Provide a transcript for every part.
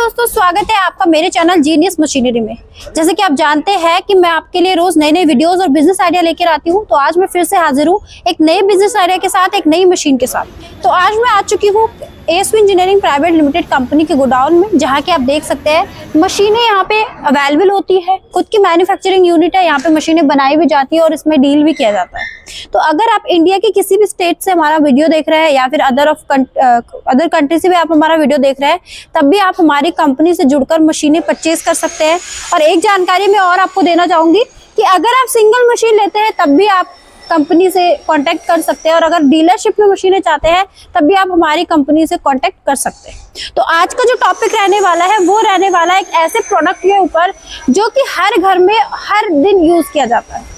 दोस्तों, स्वागत है आपका मेरे चैनल जीनियस मशीनरी में। जैसे कि आप जानते हैं कि मैं आपके लिए रोज नए नए वीडियोस और बिजनेस आइडिया लेकर आती हूं, तो आज मैं फिर से हाजिर हूं एक नए बिजनेस आइडिया के साथ, एक नई मशीन के साथ। तो आज मैं आ चुकी हूं ASV engineering private limited company के गोडाउन में, जहां के आप देख सकते हैं मशीनें यहाँ पे अवेलेबल होती है। खुद की मैन्युफैक्चरिंग यूनिट है, यहाँ पे मशीनें बनाई भी जाती है और इसमें डील भी किया जाता है। तो अगर आप इंडिया के किसी भी स्टेट से हमारा वीडियो देख रहे हैं या फिर अदर कंट्री से भी आप हमारा वीडियो देख रहे हैं, तब भी आप हमारी कंपनी से जुड़कर मशीनें परचेज कर सकते हैं। और एक जानकारी मैं और आपको देना चाहूंगी कि अगर आप सिंगल मशीन लेते हैं तब भी आप कंपनी से कांटेक्ट कर सकते हैं, और अगर डीलरशिप में मशीनें चाहते हैं तब भी आप हमारी कंपनी से कांटेक्ट कर सकते हैं। तो आज का जो टॉपिक रहने वाला है वो रहने वाला है एक ऐसे प्रोडक्ट के ऊपर जो कि हर घर में हर दिन यूज किया जाता है।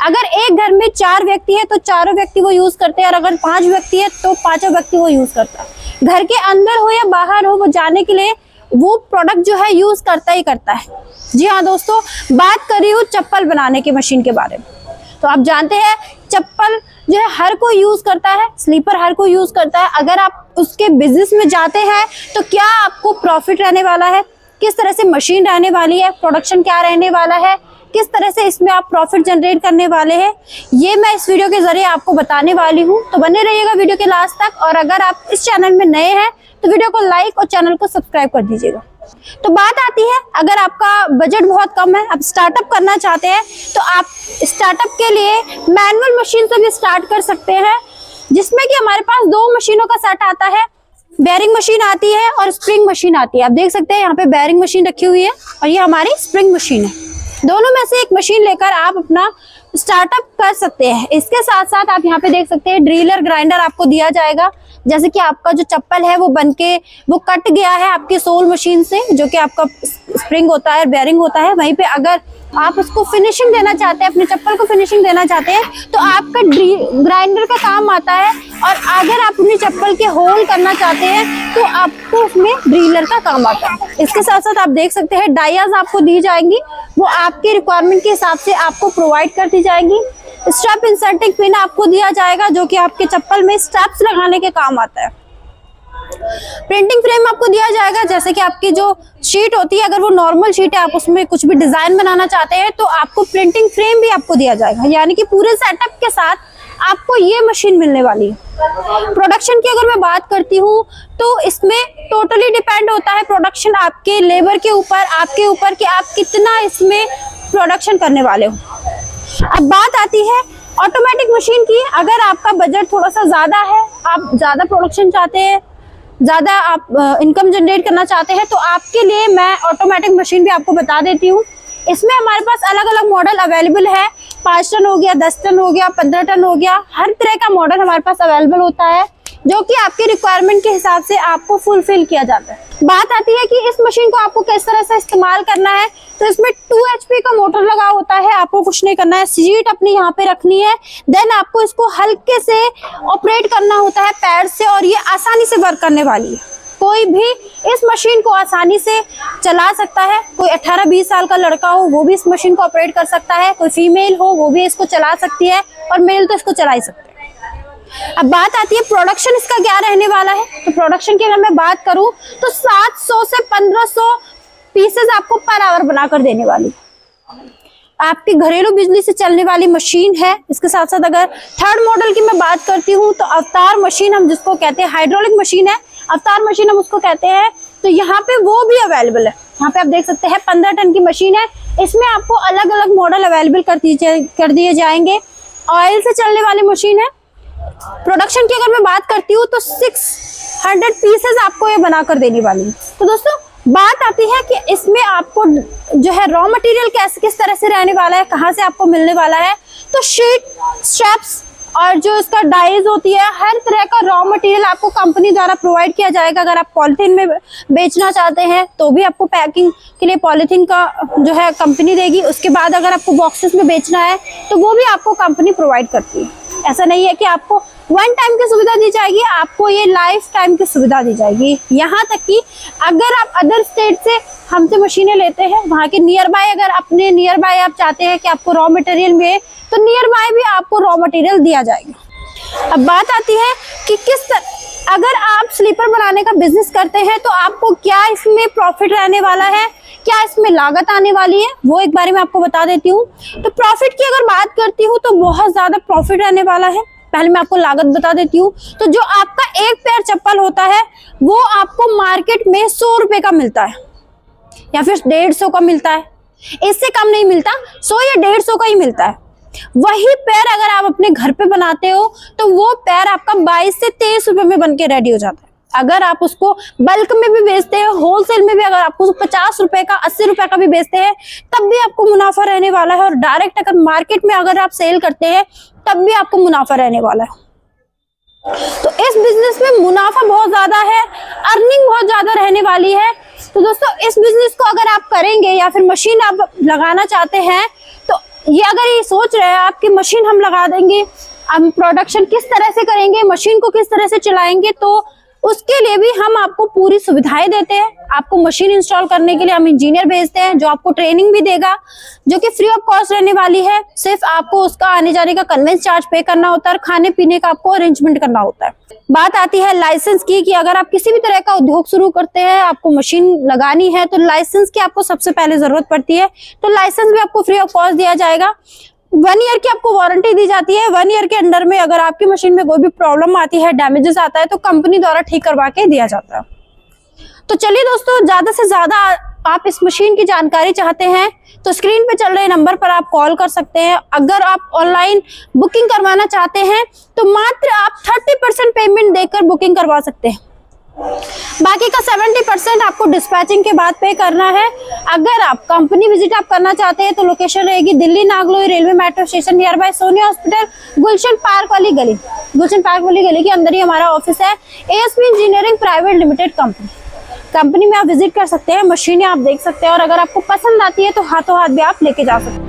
अगर एक घर में 4 व्यक्ति है तो चारों व्यक्ति वो यूज करते हैं, और अगर 5 व्यक्ति है तो पांचों व्यक्ति वो यूज करता है। घर के अंदर हो या बाहर हो, वो जाने के लिए वो प्रोडक्ट जो है यूज करता ही करता है। जी हाँ दोस्तों, बात कर रही हूँ चप्पल बनाने की मशीन के बारे में। तो आप जानते हैं चप्पल जो है हर कोई यूज करता है, स्लीपर हर कोई यूज करता है। अगर आप उसके बिजनेस में जाते हैं तो क्या आपको प्रॉफिट रहने वाला है, किस तरह से मशीन रहने वाली है, प्रोडक्शन क्या रहने वाला है, किस तरह से इसमें आप प्रॉफिट जनरेट करने वाले हैं, ये मैं इस वीडियो के जरिए आपको बताने वाली हूँ। तो बने रहिएगा वीडियो के लास्ट तक। और अगर आप इस चैनल में नए हैं तो वीडियो को लाइक और चैनल को सब्सक्राइब कर दीजिएगा। तो बात आती है, अगर आपका बजट बहुत कम है, आप स्टार्टअप करना चाहते हैं, तो आप स्टार्टअप के लिए मैनुअल मशीन से भी स्टार्ट कर सकते हैं, जिसमें कि हमारे पास 2 मशीनों का सेट आता है। बेयरिंग मशीन आती है और स्प्रिंग मशीन आती है। आप देख सकते हैं यहाँ पे बेयरिंग मशीन रखी हुई है और ये हमारी स्प्रिंग मशीन है। दोनों में से एक मशीन लेकर आप अपना स्टार्टअप कर सकते हैं। इसके साथ साथ आप यहाँ पे देख सकते हैं ड्रिलर ग्राइंडर आपको दिया जाएगा। जैसे कि आपका जो चप्पल है वो बनके वो कट गया है आपके सोल मशीन से, जो कि आपका स्प्रिंग होता है, बेयरिंग होता है, वहीं पे अगर आप उसको फिनिशिंग देना चाहते हैं, अपने चप्पल को फिनिशिंग देना चाहते हैं, तो आपका ग्राइंडर का काम आता है। और अगर आप अपनी चप्पल के होल करना चाहते हैं तो आपको उसमें ड्रिलर का काम आता है। इसके साथ साथ आप देख सकते हैं डायाज आपको दी जाएंगी, वो आपके रिक्वायरमेंट के हिसाब से आपको प्रोवाइड कर दी जाएंगी। स्ट्रैप इंसर्टिंग पिन आपको दिया जाएगा, जो कि आपके चप्पल में स्ट्रैप्स लगाने के काम आता है। प्रिंटिंग फ्रेम आपको दिया जाएगा, जैसे कि आपकी जो शीट होती है, अगर वो नॉर्मल शीट है, आप उसमें कुछ भी डिजाइन बनाना चाहते हैं तो आपको प्रिंटिंग फ्रेम भी आपको दिया जाएगा। यानी कि पूरे सेटअप के साथ आपको ये मशीन मिलने वाली है। प्रोडक्शन की अगर मैं बात करती हूँ तो इसमें टोटली डिपेंड होता है प्रोडक्शन आपके लेबर के ऊपर, आपके ऊपर कि आप कितना इसमें प्रोडक्शन करने वाले हो। अब बात आती है ऑटोमेटिक मशीन की। अगर आपका बजट थोड़ा सा ज्यादा है, आप ज्यादा प्रोडक्शन चाहते हैं, ज्यादा आप इनकम जनरेट करना चाहते हैं, तो आपके लिए मैं ऑटोमेटिक मशीन भी आपको बता देती हूँ। इसमें हमारे पास अलग अलग मॉडल अवेलेबल है। 5 टन हो गया, 10 टन हो गया, 15 टन हो गया, हर तरह का मॉडल हमारे पास अवेलेबल होता है, जो कि आपके रिक्वायरमेंट के हिसाब से आपको फुलफिल किया जाता है। बात आती है कि इस मशीन को आपको किस तरह से इस्तेमाल करना है, तो इसमें 2 HP का मोटर लगा होता है। आपको कुछ नहीं करना है, सीट अपनी यहाँ पे रखनी है, देन आपको इसको हल्के से ऑपरेट करना होता है पैर से, और ये आसानी से वर्क करने वाली है। कोई भी इस मशीन को आसानी से चला सकता है। कोई 18-20 साल का लड़का हो वो भी इस मशीन को ऑपरेट कर सकता है, कोई फीमेल हो वो भी इसको चला सकती है, और मेल तो इसको चला ही सकते हैं। अब बात आती है प्रोडक्शन इसका क्या रहने वाला है। तो प्रोडक्शन की अगर मैं बात करूं तो 700 से 1500 पीसेस आपको पर आवर बनाकर देने वाली आपकी घरेलू बिजली से चलने वाली मशीन है। इसके साथ साथ अगर थर्ड मॉडल की मैं बात करती हूँ तो अवतार मशीन हम जिसको कहते हैं, हाइड्रोलिक मशीन है, अवतार मशीन हम उसको कहते हैं। तो यहाँ पे वो भी अवेलेबल है। यहाँ पे आप देख सकते हैं 15 टन की मशीन है। इसमें आपको अलग अलग मॉडल अवेलेबल कर दिए जाएंगे। ऑयल से चलने वाली मशीन है। प्रोडक्शन की अगर मैं बात करती हूँ तो 600 पीसेस आपको ये बनाकर देने वाली है। तो दोस्तों बात आती है कि इसमें आपको जो है रॉ मटेरियल किस तरह से रहने वाला है, कहाँ से आपको मिलने वाला है। तो शीट, स्ट्रैप्स और जो इसका डाइज होती है, हर तरह का रॉ मटेरियल आपको कंपनी द्वारा प्रोवाइड किया जाएगा। अगर आप पॉलिथीन में बेचना चाहते हैं तो भी आपको पैकिंग के लिए पॉलिथीन का जो है कंपनी देगी। उसके बाद अगर आपको बॉक्सेस में बेचना है तो वो भी आपको कंपनी प्रोवाइड करती है। ऐसा नहीं है कि आपको 1 टाइम की सुविधा दी जाएगी, आपको ये लाइफ टाइम की सुविधा दी जाएगी। यहाँ तक कि अगर आप अदर स्टेट से हमसे मशीनें लेते हैं, वहाँ के नियर बाय, अगर अपने नियर बाय आप चाहते हैं कि आपको रॉ मटेरियल मिले, तो नियर बाय भी आपको रॉ मटेरियल दिया जाएगा। अब बात आती है कि अगर आप स्लीपर बनाने का बिजनेस करते हैं तो आपको क्या इसमें प्रॉफिट रहने वाला है, क्या इसमें लागत आने वाली है, वो एक बारे में आपको बता देती हूँ। तो प्रॉफिट की अगर बात करती हूँ तो बहुत ज्यादा प्रॉफिट रहने वाला है। पहले मैं आपको लागत बता देती हूँ। तो जो आपका एक पेयर चप्पल होता है वो आपको मार्केट में 100 रुपए का मिलता है या फिर 150 का मिलता है, इससे कम नहीं मिलता, 100 या 150 का ही मिलता है। वही पैर अगर आप अपने घर पे बनाते हो तो वो पैर आपका 22 से 23 रुपए में बन के रेडी हो जाता है। अगर आप उसको बल्क में भी बेचते हो, होलसेल में भी अगर आपको 50 रुपए का 80 रुपए का भी बेचते हैं तब भी आपको मुनाफा रहने वाला है। और डायरेक्ट अगर मार्केट में अगर आप सेल करते हैं तब भी आपको मुनाफा रहने वाला है। तो इस बिजनेस में मुनाफा बहुत ज्यादा है, अर्निंग बहुत ज्यादा रहने वाली है। तो दोस्तों इस बिजनेस को अगर आप करेंगे या फिर मशीन आप लगाना चाहते हैं तो ये अगर ये सोच रहे हैं आपकी मशीन हम लगा देंगे, हम प्रोडक्शन किस तरह से करेंगे, मशीन को किस तरह से चलाएंगे, तो उसके लिए भी हम आपको पूरी सुविधाएं देते हैं। आपको मशीन इंस्टॉल करने के लिए हम इंजीनियर भेजते हैं जो आपको ट्रेनिंग भी देगा, जो कि फ्री ऑफ कॉस्ट रहने वाली है। सिर्फ आपको उसका आने जाने का कन्वेंस चार्ज पे करना होता है और खाने पीने का आपको अरेंजमेंट करना होता है। बात आती है लाइसेंस की कि अगर आप किसी भी तरह का उद्योग शुरू करते हैं, आपको मशीन लगानी है तो लाइसेंस की आपको सबसे पहले जरूरत पड़ती है। तो लाइसेंस भी आपको फ्री ऑफ कॉस्ट दिया जाएगा। 1 ईयर की आपको वारंटी दी जाती है। 1 ईयर के अंदर में अगर आपकी मशीन में कोई भी प्रॉब्लम आती है, डैमेजेस आता है तो कंपनी द्वारा ठीक करवा के दिया जाता है। तो चलिए दोस्तों, ज्यादा से ज्यादा आप इस मशीन की जानकारी चाहते हैं तो स्क्रीन पे चल रहे नंबर पर आप कॉल कर सकते हैं। अगर आप ऑनलाइन बुकिंग करवाना चाहते हैं तो मात्र आप 30% पेमेंट देकर बुकिंग करवा सकते हैं, बाकी का 70% आपको डिस्पैचिंग के बाद पे करना है। अगर आप कंपनी विजिट आप करना चाहते हैं तो लोकेशन रहेगी Delhi Nangloi railway metro station near by Sonia hospital, Gulshan park वाली गली। गुलशन पार्क वाली गली के अंदर ही हमारा ऑफिस है। ASP engineering private limited company में आप विजिट कर सकते हैं, मशीनें आप देख सकते हैं और अगर आपको पसंद आती है तो हाथों हाथ भी आप लेके जा सकते हैं।